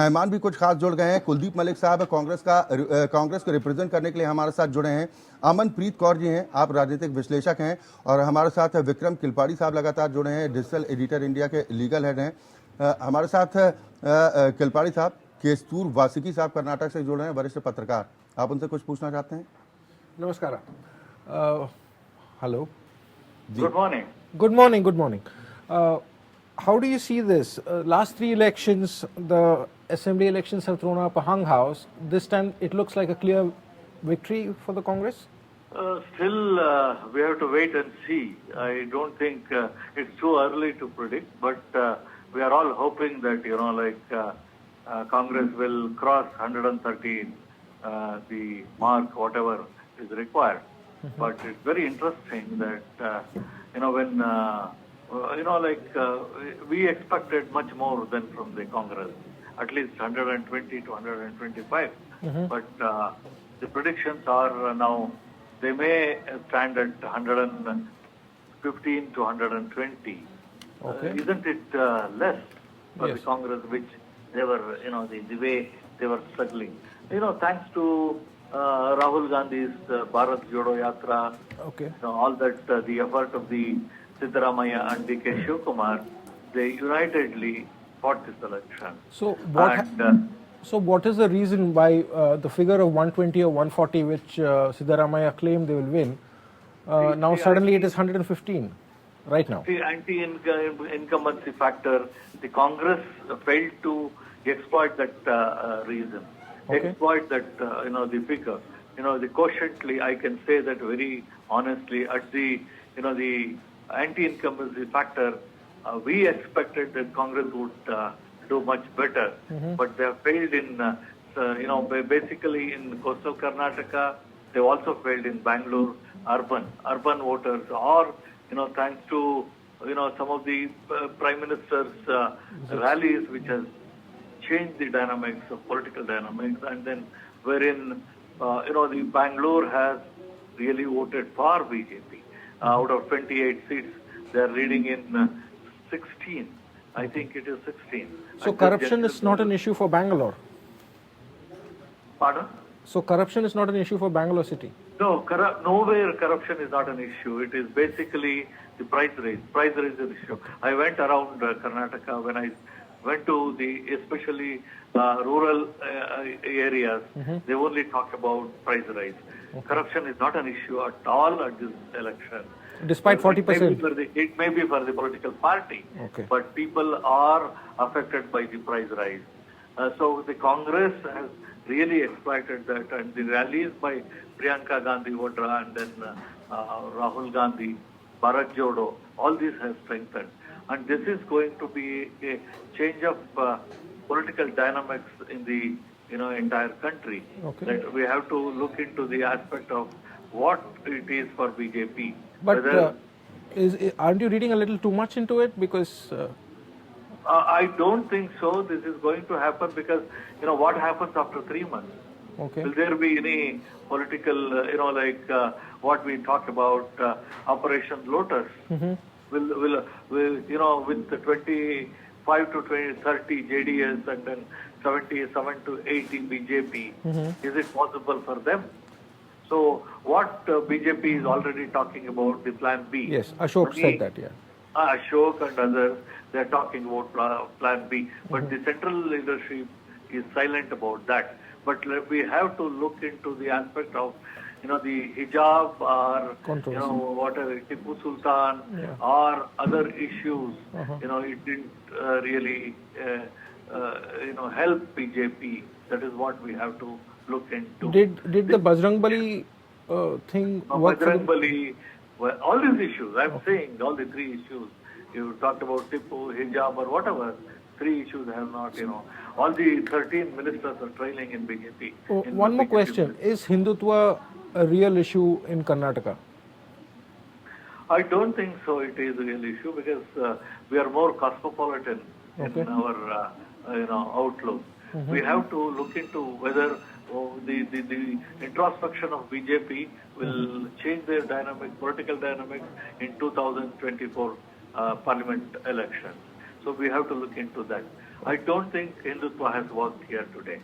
मेहमान भी कुछ खास जुड़ गए हैं। कुलदीप मलिक साहब कांग्रेस को रिप्रेजेंट करने के लिए हमारे साथ जुड़े हैं। अमनप्रीत कौर जी हैं, आप राजनीतिक विश्लेषक हैं, और हमारे साथ विक्रम किलपाड़ी साहब लगातार जुड़े हैं, डिजिटल एडिटर इंडिया के लीगल हेड हैं। हमारे साथ किलपाड़ी साहब केस्तूर वासुकी साहब कर्नाटक से जुड़े हैं, वरिष्ठ पत्रकार। आप उनसे कुछ पूछना चाहते हैं? नमस्कार। Hello, Good morning. Good morning. How do you see this? Last three elections, the assembly elections have thrown up a hung house. This time it looks like a clear victory for the Congress? Still, we have to wait and see. I don't think it's too early to predict, but we are all hoping that, Congress will cross 113, the mark, whatever is required. But it's very interesting that, when, we expected much more than from the Congress, at least 120 to 125. But the predictions are now, they may stand at 115 to 120. Okay. Isn't it less for the Congress, which they were, the way they were struggling? Thanks to Rahul Gandhi's Bharat Jodo Yatra, Okay. all that, the effort of the Siddaramaiah and D.K. Shivkumar, they unitedly fought this election. So what is the reason why the figure of 120 or 140, which Siddaramaiah claimed they will win, now suddenly it is 115 right now? The anti-incumbency factor, the Congress failed to exploit that reason. Okay. Exploit that, the figure. The quotiently, I can say that very honestly, at the, the anti-incumbency factor, we expected that Congress would do much better, but they have failed in, basically in coastal Karnataka. They also failed in Bangalore, urban voters, or, thanks to, some of the Prime Minister's rallies, which has changed the dynamics of political dynamics, and then wherein, the Bangalore has really voted for BJP. Out of 28 seats, they are leading in 16. I think it is 16. So corruption is not an issue for Bangalore? Pardon? So corruption is not an issue for Bangalore city? No, nowhere corruption is not an issue. It is basically the price raise. Price raise is an issue. I went around Karnataka when I went to the especially rural areas. They only talk about price rise. Okay. Corruption is not an issue at all at this election. Despite 40%? It may be for the political party, okay, but people are affected by the price rise. So the Congress has really exploited that, and the rallies by Priyanka Gandhi Vadra and then Rahul Gandhi, Bharat Jodo, all these have strengthened. And this is going to be a change of political dynamics in the entire country. Okay. That we have to look into the aspect of what it is for BJP. But aren't you reading a little too much into it? Because I don't think so. This is going to happen because what happens after 3 months? Okay. Will there be any political, what we talk about, Operation Lotus? Will with the 25 to 30 JDS and then 77 to 80 BJP, is it possible for them? So what BJP is already talking about, the plan B. Yes, Ashok said that, yeah. Ashok and others, they are talking about plan B. But the central leadership is silent about that. But we have to look into the aspect of, the hijab or, whatever, Tipu Sultan, or other issues. It didn't really, help BJP. That is what we have to look into. Did the Bajrangbali thing work? Bajrangbali, well, all these issues, I'm saying, all the three issues. You talked about Tipu, hijab, or whatever. 3 issues have not, all the 13 ministers are trailing in BJP. One more question. Is Hindutva a real issue in Karnataka? I don't think so it is a real issue because we are more cosmopolitan in our, outlook. We have to look into whether the introspection of BJP will change their political dynamics in 2024 parliament elections. So we have to look into that. I don't think Hindutva has worked here today.